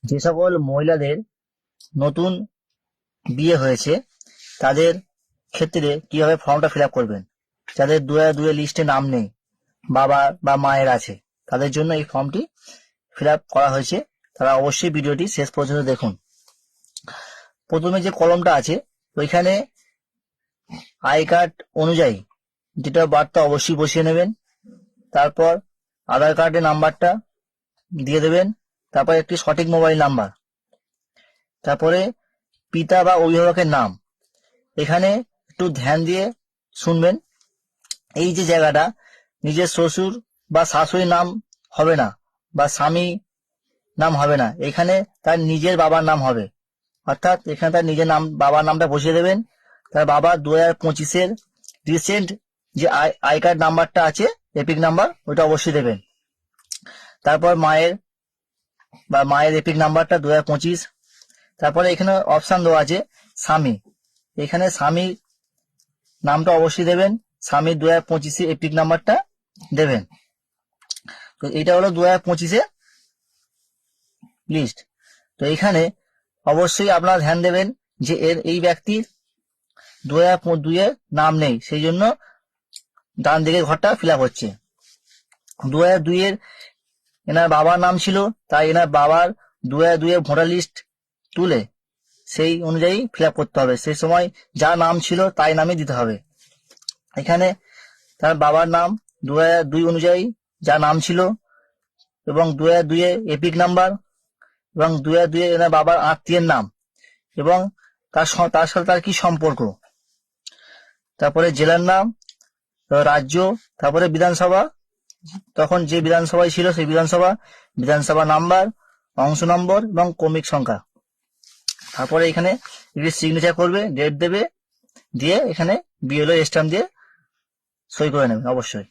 যে সকল মহিলাদের নতুন বিয়ে হয়েছে তাদের ক্ষেত্রে কিভাবে ফর্মটা ফিল আপ করবেন, যাদের দুয়ে লিস্টে নাম নেই, বাবা বা মায়ের আছে, তাদের জন্য এই ফর্মটি ফিল আপ করা হয়েছে। তারা অবশ্যই ভিডিওটি শেষ পর্যন্ত দেখুন। প্রথমে যে কলমটা আছে ওইখানে আই কার্ড অনুযায়ী যেটা বার্তা অবশ্যই বসিয়ে নেবেন। তারপর আধার কার্ডের নাম্বারটা দিয়ে দেবেন। তারপর একটি সঠিক মোবাইল নাম্বার। তারপরে পিতা বা অভিভাবকের নাম। এখানে একটু ধ্যান দিয়ে শুনবেন। এই যে জায়গাটা, নিজের শ্বশুর বা শাশুড়ির নাম হবে না বা স্বামী নাম হবে না, এখানে তার নিজের বাবার নাম হবে। অর্থাৎ এখানে তার নিজের নাম, বাবার নামটা বসিয়ে দেবেন। তার বাবা 2025-এর রিসেন্ট যে আই কার্ড নাম্বারটা আছে, এপিক নাম্বার, ওইটা অবশ্যই দেবেন। তারপর মায়ের এপিক নাম্বারটা 2025। তারপরে এখানে অপশন দেওয়া আছে স্বামী, এখানে স্বামী নামটা অবশ্যই দেবেন। স্বামী 2025 এপিক নাম্বারটা দেবেন। তো এটা হলো 2025 লিস্ট। তো এখানে অবশ্যই আপনারা ধ্যান দেবেন যে এই ব্যক্তির 2002-এর নাম নেই, সেই জন্য ডান দিকের ঘরটা ফিল আপ হচ্ছে। 2002-এর এনার বাবার নাম ছিল, তাই এনার বাবার 2002-এর ভোটার লিস্ট তুলে সেই অনুযায়ী ফিল আপ করতে হবে। সেই সময় যা নাম ছিল তাই নামই দিতে হবে। এখানে তার বাবার নাম 2002 অনুযায়ী যা নাম ছিল এবং 2002-এর এপিক নাম্বার এবং 2002-এর এনার বাবার আত্মীয়ের নাম এবং তার সাথে তার কি সম্পর্ক। তারপরে জেলার নাম, রাজ্য, তারপরে বিধানসভা, তখন যে বিধানসভায় ছিল সেই বিধানসভা নাম্বার, অংশ নম্বর এবং ক্রমিক সংখ্যা। তারপরে এখানে সিগনেচার করবে, ডেট দেবে, দিয়ে এখানে বিএলও স্ট্যাম্প দিয়ে সই করে নেবেন অবশ্যই।